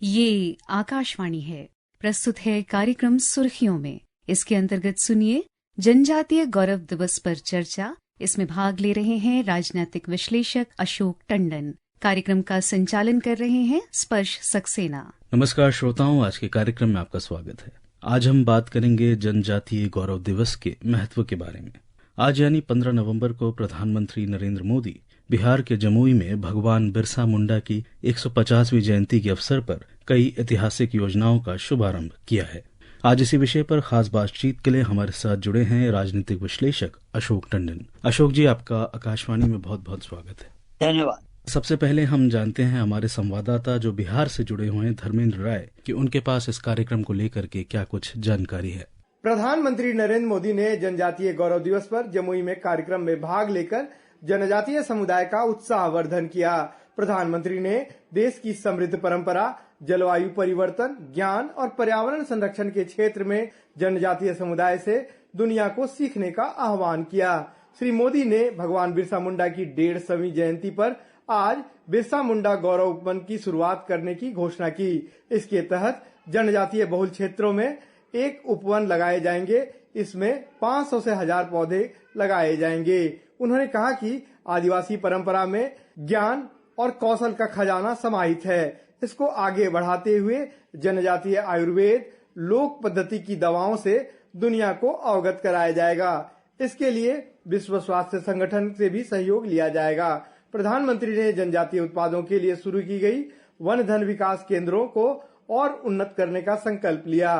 ये आकाशवाणी है। प्रस्तुत है कार्यक्रम सुर्खियों में। इसके अंतर्गत सुनिए जनजातीय गौरव दिवस पर चर्चा। इसमें भाग ले रहे हैं राजनीतिक विश्लेषक अशोक टंडन। कार्यक्रम का संचालन कर रहे हैं स्पर्श सक्सेना। नमस्कार श्रोताओं, आज के कार्यक्रम में आपका स्वागत है। आज हम बात करेंगे जनजातीय गौरव दिवस के महत्व के बारे में। आज यानी 15 नवंबर को प्रधानमंत्री नरेंद्र मोदी बिहार के जमुई में भगवान बिरसा मुंडा की 150वीं जयंती के अवसर पर कई ऐतिहासिक योजनाओं का शुभारंभ किया है। आज इसी विषय पर खास बातचीत के लिए हमारे साथ जुड़े हैं राजनीतिक विश्लेषक अशोक टंडन। अशोक जी, आपका आकाशवाणी में बहुत बहुत स्वागत है। धन्यवाद। सबसे पहले हम जानते हैं हमारे संवाददाता जो बिहार से जुड़े हुए हैं धर्मेंद्र राय कि उनके पास इस कार्यक्रम को लेकर के क्या कुछ जानकारी है। प्रधानमंत्री नरेंद्र मोदी ने जनजातीय गौरव दिवस पर जमुई में कार्यक्रम में भाग लेकर जनजातीय समुदाय का उत्साहवर्धन किया। प्रधानमंत्री ने देश की समृद्ध परंपरा, जलवायु परिवर्तन, ज्ञान और पर्यावरण संरक्षण के क्षेत्र में जनजातीय समुदाय से दुनिया को सीखने का आह्वान किया। श्री मोदी ने भगवान बिरसा मुंडा की 150वीं जयंती पर आज बिरसा मुंडा गौरव उपवन की शुरुआत करने की घोषणा की। इसके तहत जनजातीय बहुल क्षेत्रों में एक उपवन लगाए जाएंगे। इसमें 500 से 1000 पौधे लगाए जाएंगे। उन्होंने कहा कि आदिवासी परंपरा में ज्ञान और कौशल का खजाना समाहित है। इसको आगे बढ़ाते हुए जनजातीय आयुर्वेद, लोक पद्धति की दवाओं से दुनिया को अवगत कराया जाएगा। इसके लिए विश्व स्वास्थ्य संगठन से भी सहयोग लिया जाएगा। प्रधानमंत्री ने जनजातीय उत्पादों के लिए शुरू की गई वन धन विकास केंद्रों को और उन्नत करने का संकल्प लिया।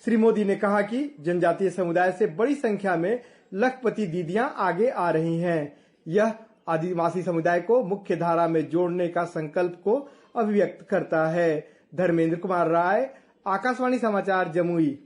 श्री मोदी ने कहा कि जनजातीय समुदाय से बड़ी संख्या में लखपति दीदियां आगे आ रही हैं। यह आदिवासी समुदाय को मुख्य धारा में जोड़ने का संकल्प को अभिव्यक्त करता है। धर्मेंद्र कुमार राय, आकाशवाणी समाचार, जमुई।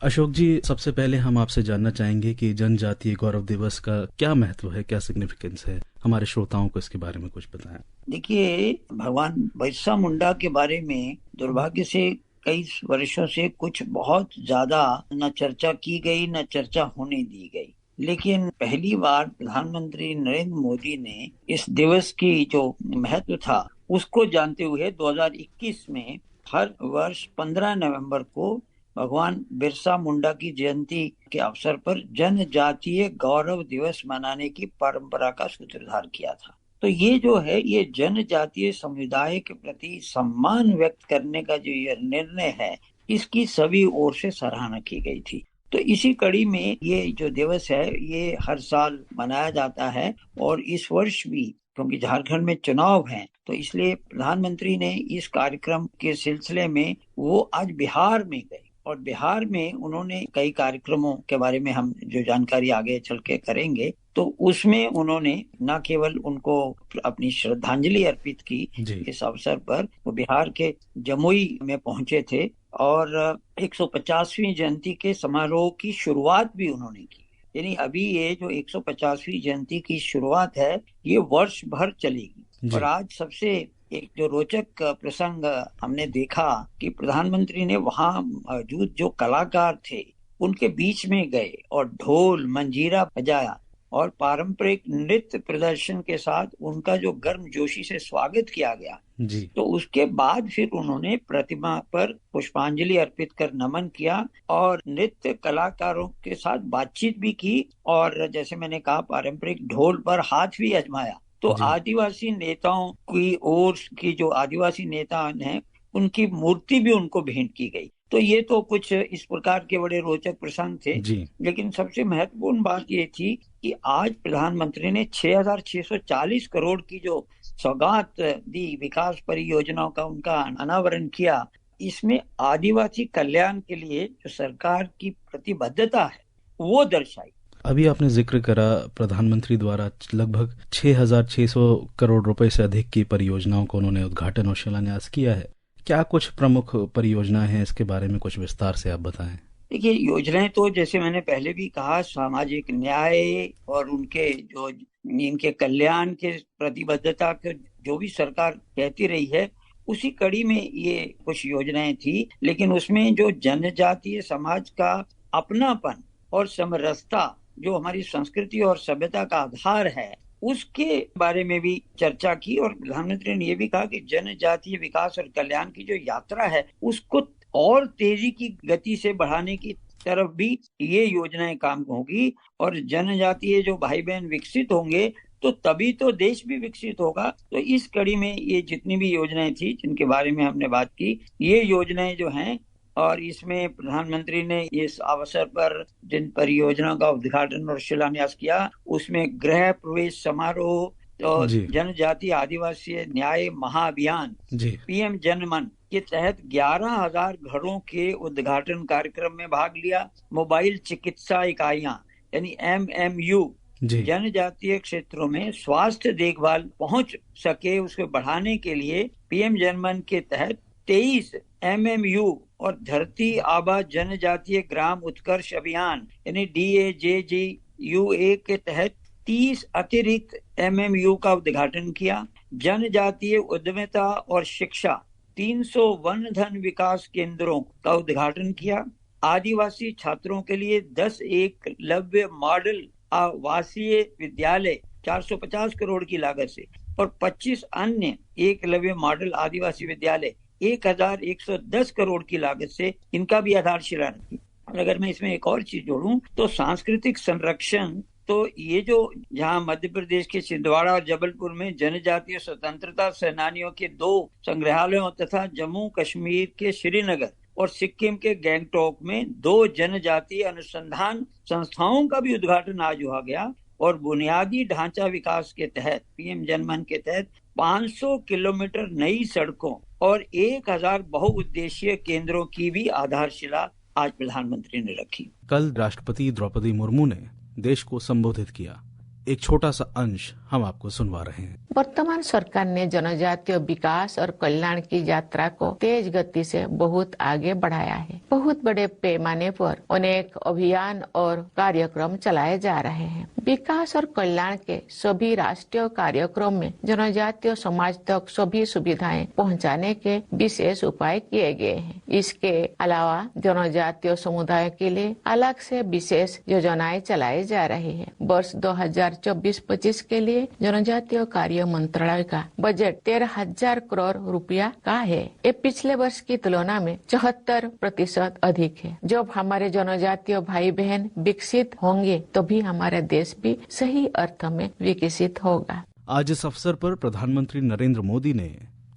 अशोक जी, सबसे पहले हम आपसे जानना चाहेंगे कि जनजातीय गौरव दिवस का क्या महत्व है, क्या सिग्निफिकेंस है। हमारे श्रोताओं को इसके बारे में कुछ बताएं। देखिए, भगवान बिरसा मुंडा के बारे में दुर्भाग्य से कई वर्षों से कुछ बहुत ज्यादा न चर्चा की गई, न चर्चा होने दी गई। लेकिन पहली बार प्रधानमंत्री नरेंद्र मोदी ने इस दिवस की जो महत्व था उसको जानते हुए 2021 में हर वर्ष 15 नवंबर को भगवान बिरसा मुंडा की जयंती के अवसर पर जनजातीय गौरव दिवस मनाने की परंपरा का सूत्रधार किया था। तो ये जो है, ये जनजातीय समुदाय के प्रति सम्मान व्यक्त करने का जो ये निर्णय है, इसकी सभी ओर से सराहना की गई थी। तो इसी कड़ी में ये जो दिवस है ये हर साल मनाया जाता है। और इस वर्ष भी क्योंकि झारखंड में चुनाव हैं, तो इसलिए प्रधानमंत्री ने इस कार्यक्रम के सिलसिले में वो आज बिहार में गए और बिहार में उन्होंने कई कार्यक्रमों के बारे में हम जो जानकारी आगे चल के करेंगे, तो उसमें उन्होंने न केवल उनको अपनी श्रद्धांजलि अर्पित की। इस अवसर पर वो बिहार के जमुई में पहुंचे थे और 150वीं जयंती के समारोह की शुरुआत भी उन्होंने की। यानी अभी ये जो 150वीं जयंती की शुरुआत है ये वर्ष भर चलेगी। और आज सबसे एक जो रोचक प्रसंग हमने देखा कि प्रधानमंत्री ने वहां मौजूद जो कलाकार थे उनके बीच में गए और ढोल मंजीरा बजाया और पारंपरिक नृत्य प्रदर्शन के साथ उनका जो गर्मजोशी से स्वागत किया गया जी। तो उसके बाद फिर उन्होंने प्रतिमा पर पुष्पांजलि अर्पित कर नमन किया और नृत्य कलाकारों के साथ बातचीत भी की और जैसे मैंने कहा पारंपरिक ढोल पर हाथ भी आजमाया। तो आदिवासी नेताओं की ओर की जो आदिवासी नेता हैं उनकी मूर्ति भी उनको भेंट की गई। तो ये तो कुछ इस प्रकार के बड़े रोचक प्रसंग थे। लेकिन सबसे महत्वपूर्ण बात ये थी कि आज प्रधानमंत्री ने 6640 करोड़ की जो सौगात दी विकास परियोजनाओं का उनका अनावरण किया। इसमें आदिवासी कल्याण के लिए जो सरकार की प्रतिबद्धता है वो दर्शाई। अभी आपने जिक्र करा प्रधानमंत्री द्वारा लगभग 6600 करोड़ रुपए से अधिक की परियोजनाओं को उन्होंने उद्घाटन और शिलान्यास किया है। क्या कुछ प्रमुख परियोजनाएं हैं, इसके बारे में कुछ विस्तार से आप बताएं। देखिए, योजनाएं तो जैसे मैंने पहले भी कहा सामाजिक न्याय और उनके जो इनके कल्याण के प्रतिबद्धता के जो भी सरकार कहती रही है उसी कड़ी में ये कुछ योजनाएं थी। लेकिन उसमें जो जनजातीय समाज का अपनापन और समरसता जो हमारी संस्कृति और सभ्यता का आधार है उसके बारे में भी चर्चा की। और प्रधानमंत्री ने ये भी कहा कि जनजातीय विकास और कल्याण की जो यात्रा है उसको और तेजी की गति से बढ़ाने की तरफ भी ये योजनाएं काम होगी। और जनजातीय जो भाई बहन विकसित होंगे तो तभी तो देश भी विकसित होगा। तो इस कड़ी में ये जितनी भी योजनाएं थी जिनके बारे में हमने बात की, ये योजनाएं जो हैं, और इसमें प्रधानमंत्री ने इस अवसर पर जिन परियोजनाओं का उद्घाटन और शिलान्यास किया उसमें गृह प्रवेश समारोह, तो जनजातीय आदिवासी न्याय महाअभियान PM जनमन के तहत 11,000 घरों के उद्घाटन कार्यक्रम में भाग लिया। मोबाइल चिकित्सा इकाइयां यानी MMU जनजातीय क्षेत्रों में स्वास्थ्य देखभाल पहुंच सके उसको बढ़ाने के लिए PM जनमन के तहत 23 MMU और धरती आबा जनजातीय ग्राम उत्कर्ष अभियान यानी DAJGUA के तहत 30 अतिरिक्त MMU का उद्घाटन किया। जनजातीय उद्यमिता और शिक्षा 300 वन धन विकास केंद्रों का उद्घाटन किया। आदिवासी छात्रों के लिए 10 एकलव्य मॉडल आवासीय विद्यालय 450 करोड़ की लागत से और 25 अन्य एकलव्य मॉडल आदिवासी विद्यालय 1,110 करोड़ की लागत से इनका भी आधारशिला रखी। और अगर मैं इसमें एक और चीज जोड़ूं तो सांस्कृतिक संरक्षण, तो ये जो जहां मध्य प्रदेश के छिंदवाड़ा और जबलपुर में जनजातीय स्वतंत्रता सेनानियों के 2 संग्रहालयों तथा जम्मू कश्मीर के श्रीनगर और सिक्किम के गैंगटॉक में 2 जनजातीय अनुसंधान संस्थाओं का भी उद्घाटन आज हुआ गया। और बुनियादी ढांचा विकास के तहत PM जनमन के तहत 500 किलोमीटर नई सड़कों और 1,000 बहुउद्देशीय केंद्रों की भी आधारशिला आज प्रधानमंत्री ने रखी। कल राष्ट्रपति द्रौपदी मुर्मू ने देश को संबोधित किया। एक छोटा सा अंश हम आपको सुनवा रहे हैं। वर्तमान सरकार ने जनजातीय विकास और कल्याण की यात्रा को तेज गति से बहुत आगे बढ़ाया है। बहुत बड़े पैमाने पर अनेक अभियान और कार्यक्रम चलाए जा रहे हैं। विकास और कल्याण के सभी राष्ट्रीय कार्यक्रम में जनजातीय समाज तक सभी सुविधाएं पहुंचाने के विशेष उपाय किए गए हैं। इसके अलावा जनजातीय समुदाय के लिए अलग से विशेष योजनाएं चलाई जा रही है। वर्ष 2024-25 के लिए जनजातीय कार्य मंत्रालय का बजट 13,000 करोड़ रुपया का है। ये पिछले वर्ष की तुलना में 74% अधिक है। जब हमारे जनजातीय भाई बहन विकसित होंगे तभी हमारा देश भी सही अर्थ में विकसित होगा। आज इस अवसर पर प्रधानमंत्री नरेंद्र मोदी ने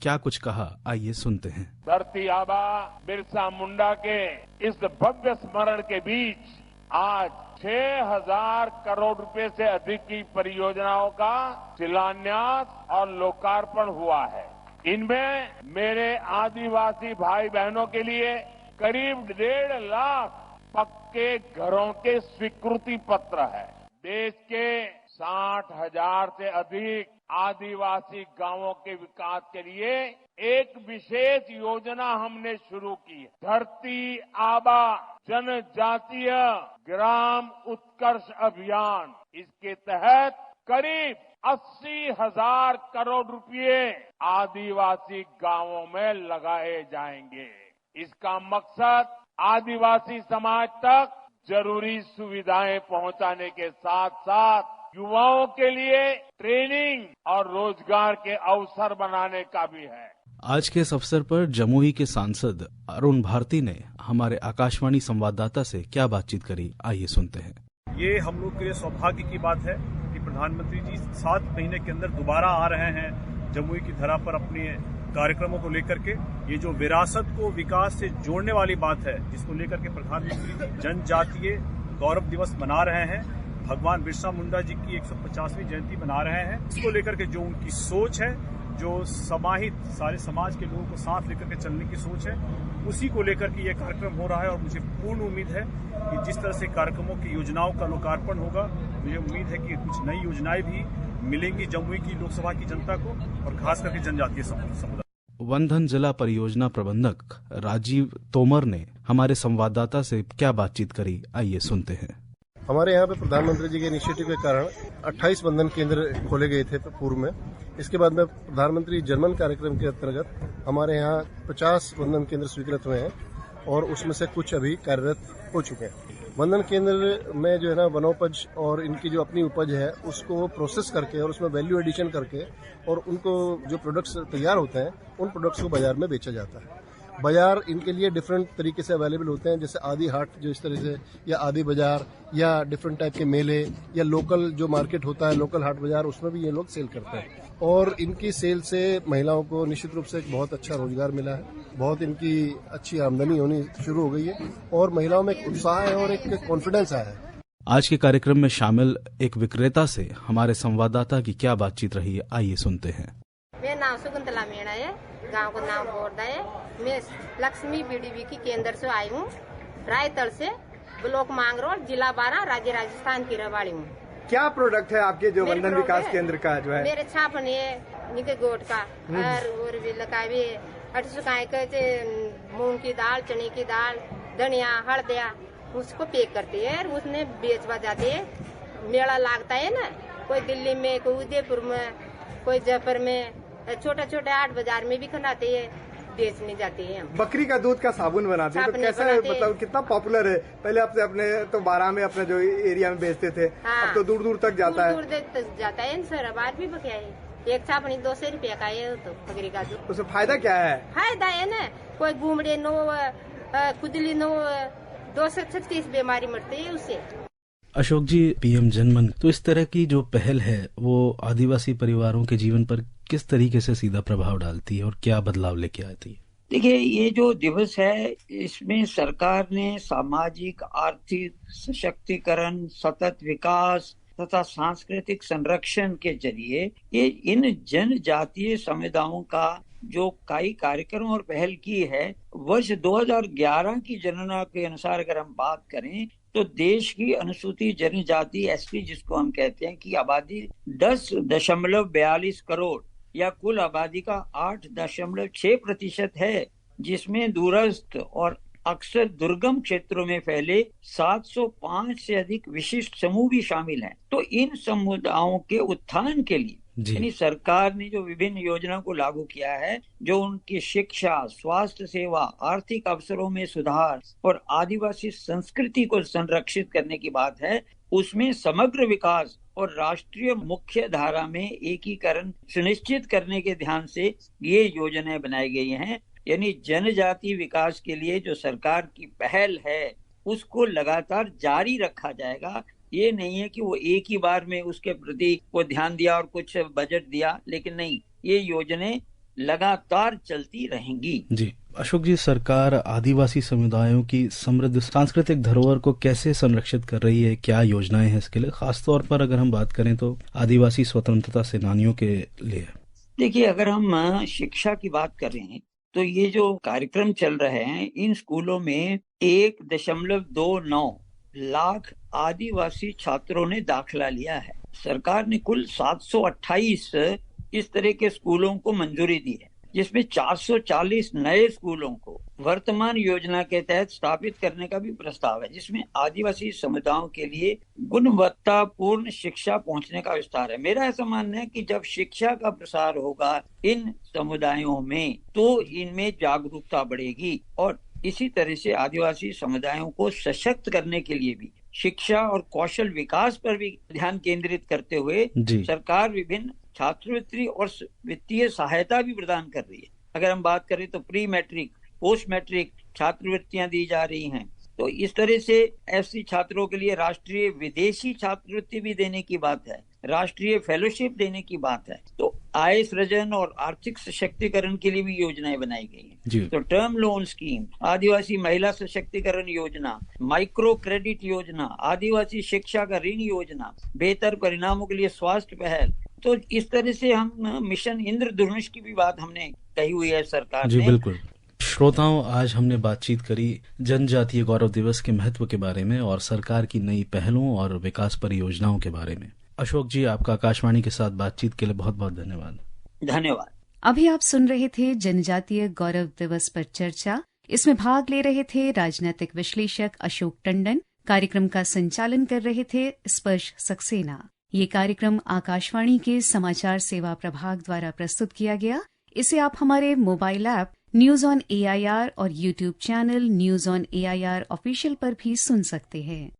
क्या कुछ कहा, आइए सुनते हैं। धरती आबा बिरसा मुंडा के इस भव्य स्मरण के बीच आज 6,000 करोड़ रुपए से अधिक की परियोजनाओं का शिलान्यास और लोकार्पण हुआ है। इनमें मेरे आदिवासी भाई बहनों के लिए करीब 1.5 लाख पक्के घरों के स्वीकृति पत्र है। देश के 60,000 से अधिक आदिवासी गांवों के विकास के लिए एक विशेष योजना हमने शुरू की है। धरती आबा जनजातीय ग्राम उत्कर्ष अभियान। इसके तहत करीब 80,000 करोड़ रुपए आदिवासी गांवों में लगाए जाएंगे। इसका मकसद आदिवासी समाज तक जरूरी सुविधाएं पहुंचाने के साथ साथ युवाओं के लिए ट्रेनिंग और रोजगार के अवसर बनाने का भी है। आज के इस अवसर पर जमुई के सांसद अरुण भारती ने हमारे आकाशवाणी संवाददाता से क्या बातचीत करी, आइए सुनते हैं। ये हम लोग के लिए सौभाग्य की बात है कि प्रधानमंत्री जी 7 महीने के अंदर दोबारा आ रहे हैं जमुई की धरा पर अपने कार्यक्रमों को लेकर के। ये जो विरासत को विकास से जोड़ने वाली बात है, जिसको लेकर के प्रधानमंत्री जनजातीय गौरव दिवस मना रहे हैं, भगवान बिरसा मुंडा जी की 150वीं जयंती मना रहे हैं, इसको लेकर के जो उनकी सोच है, जो समाहित सारे समाज के लोगों को साथ लेकर के चलने की सोच है, उसी को लेकर के ये कार्यक्रम हो रहा है। और मुझे पूर्ण उम्मीद है कि जिस तरह से कार्यक्रमों की योजनाओं का लोकार्पण होगा, मुझे उम्मीद है कि कुछ नई योजनाएं भी मिलेंगी जमुई की लोकसभा की जनता को और खास करके जनजातीय समुदाय। वनधन जिला परियोजना प्रबंधक राजीव तोमर ने हमारे संवाददाता से क्या बातचीत करी, आइए सुनते हैं। हमारे यहाँ पे प्रधानमंत्री जी के इनिशिएटिव के कारण 28 वनधन केंद्र खोले गए थे पूर्व में। इसके बाद में प्रधानमंत्री जनमन कार्यक्रम के अंतर्गत हमारे यहाँ 50 वनधन केंद्र स्वीकृत हुए हैं और उसमें से कुछ अभी कार्यरत हो चुके हैं। वंदन केंद्र में जो है ना वनोपज और इनकी जो अपनी उपज है उसको प्रोसेस करके और उसमें वैल्यू एडिशन करके और उनको जो प्रोडक्ट्स तैयार होते हैं उन प्रोडक्ट्स को बाजार में बेचा जाता है। बाजार इनके लिए डिफरेंट तरीके से अवेलेबल होते हैं, जैसे आदि हाट जो इस तरह से, या आदि बाजार, या डिफरेंट टाइप के मेले, या लोकल जो मार्केट होता है लोकल हाट बाजार, उसमें भी ये लोग सेल करते हैं। और इनकी सेल से महिलाओं को निश्चित रूप से एक बहुत अच्छा रोजगार मिला है, बहुत इनकी अच्छी आमदनी होनी शुरू हो गई है और महिलाओं में एक उत्साह है और एक कॉन्फिडेंस आया है। आज के कार्यक्रम में शामिल एक विक्रेता से हमारे संवाददाता की क्या बातचीत रही है, आइए सुनते हैं। मेरा नाम शकुंतला मीणा है, गांव का नाम बोरदा है। मैं लक्ष्मी बीडीबी की केंद्र से आई हूँ, रायतल से, ब्लॉक मांगरोल, जिला 12, राज्य राजस्थान की रहवाड़ी हूँ। क्या प्रोडक्ट है आपके जो वंदन विकास केंद्र का जो है? मेरे छापन है निके गोट का और भी लगा भी 800 के मूंग की दाल, चने की दाल, धनिया, हल्दिया, उसको पैक करते हैं, उसने बेचवा जाते है। मेला लगता है ना, कोई दिल्ली में, कोई उदयपुर में, कोई जयपुर में, छोटे छोटे 8 बाजार में भी खनाते हैं, बेचने जाते हैं। बकरी का दूध का साबुन बनाते हैं, तो कैसा है, मतलब कितना पॉपुलर है? पहले आपसे अपने तो 12 में अपने जो एरिया में बेचते थे, हाँ, अब तो दूर दूर तक जाता है। दूर तक जाता है सर, बार भी बकिया है। एक छापनी 200 रुपया का है तो बकरी का दूध। उसमें फायदा क्या है? फायदा है ना, कोई घूमड़े नो, खुजली नो, 236 बीमारी मरती है उससे। अशोक जी, पीएम जनमन, तो इस तरह की जो पहल है वो आदिवासी परिवारों के जीवन पर किस तरीके से सीधा प्रभाव डालती है और क्या बदलाव लेके आती है? देखिए, ये जो दिवस है इसमें सरकार ने सामाजिक, आर्थिक सशक्तिकरण, सतत विकास तथा सांस्कृतिक संरक्षण के जरिए ये इन जनजातीय समुदायों का जो कई कार्यक्रम और पहल की है। वर्ष 2011 की जनगणना के अनुसार अगर हम बात करें तो देश की अनुसूचित जनजाति एसटी जिसको हम कहते हैं की आबादी 10.42 करोड़ या कुल आबादी का 8.6% है, जिसमें दूरस्थ और अक्सर दुर्गम क्षेत्रों में फैले 705 से अधिक विशिष्ट समूह भी शामिल हैं। तो इन समुदायों के उत्थान के लिए यानी सरकार ने जो विभिन्न योजनाओं को लागू किया है, जो उनकी शिक्षा, स्वास्थ्य सेवा, आर्थिक अवसरों में सुधार और आदिवासी संस्कृति को संरक्षित करने की बात है, उसमें समग्र विकास और राष्ट्रीय मुख्य धारा में एकीकरण सुनिश्चित करने के ध्यान से ये योजनाएं बनाई गई हैं। यानी जनजाति विकास के लिए जो सरकार की पहल है उसको लगातार जारी रखा जाएगा। ये नहीं है कि वो एक ही बार में उसके प्रति वो ध्यान दिया और कुछ बजट दिया, लेकिन नहीं, ये योजनाएं लगातार चलती रहेंगी। जी अशोक जी, सरकार आदिवासी समुदायों की समृद्ध सांस्कृतिक धरोहर को कैसे संरक्षित कर रही है? क्या योजनाएं हैं इसके लिए? खासतौर पर अगर हम बात करें तो आदिवासी स्वतंत्रता सेनानियों के लिए। देखिए, अगर हम शिक्षा की बात करें तो ये जो कार्यक्रम चल रहे हैं, इन स्कूलों में 1.29 लाख आदिवासी छात्रों ने दाखिला लिया है। सरकार ने कुल 728 इस तरह के स्कूलों को मंजूरी दी है, जिसमें 440 नए स्कूलों को वर्तमान योजना के तहत स्थापित करने का भी प्रस्ताव है, जिसमें आदिवासी समुदायों के लिए गुणवत्तापूर्ण शिक्षा पहुंचने का विस्तार है। मेरा ऐसा मानना है कि जब शिक्षा का प्रसार होगा इन समुदायों में तो इनमें जागरूकता बढ़ेगी और इसी तरह से आदिवासी समुदायों को सशक्त करने के लिए भी शिक्षा और कौशल विकास पर भी ध्यान केंद्रित करते हुए सरकार विभिन्न छात्रवृत्ति और वित्तीय सहायता भी प्रदान कर रही है। अगर हम बात करें तो प्री मैट्रिक, पोस्ट मैट्रिक छात्रवृत्तियां दी जा रही हैं। तो इस तरह से ऐसे छात्रों के लिए राष्ट्रीय विदेशी छात्रवृत्ति भी देने की बात है, राष्ट्रीय फेलोशिप देने की बात है। तो आय सृजन और आर्थिक सशक्तिकरण के लिए भी योजनाएं बनाई गई हैं। तो टर्म लोन स्कीम, आदिवासी महिला सशक्तिकरण योजना, माइक्रो क्रेडिट योजना, आदिवासी शिक्षा का ऋण योजना, बेहतर परिणामों के लिए स्वास्थ्य पहल। तो इस तरह से हम मिशन इंद्रधनुष की भी बात हमने कही हुई है सरकार ने। बिल्कुल। श्रोताओं, आज हमने बातचीत करी जनजातीय गौरव दिवस के महत्व के बारे में और सरकार की नई पहलों और विकास परियोजनाओं के बारे में। अशोक जी, आपका आकाशवाणी के साथ बातचीत के लिए बहुत बहुत धन्यवाद। धन्यवाद। अभी आप सुन रहे थे जनजातीय गौरव दिवस पर चर्चा। इसमें भाग ले रहे थे राजनीतिक विश्लेषक अशोक टंडन। कार्यक्रम का संचालन कर रहे थे स्पर्श सक्सेना। ये कार्यक्रम आकाशवाणी के समाचार सेवा प्रभाग द्वारा प्रस्तुत किया गया। इसे आप हमारे mobile app news on AIR और YouTube channel news on AIR official पर भी सुन सकते हैं।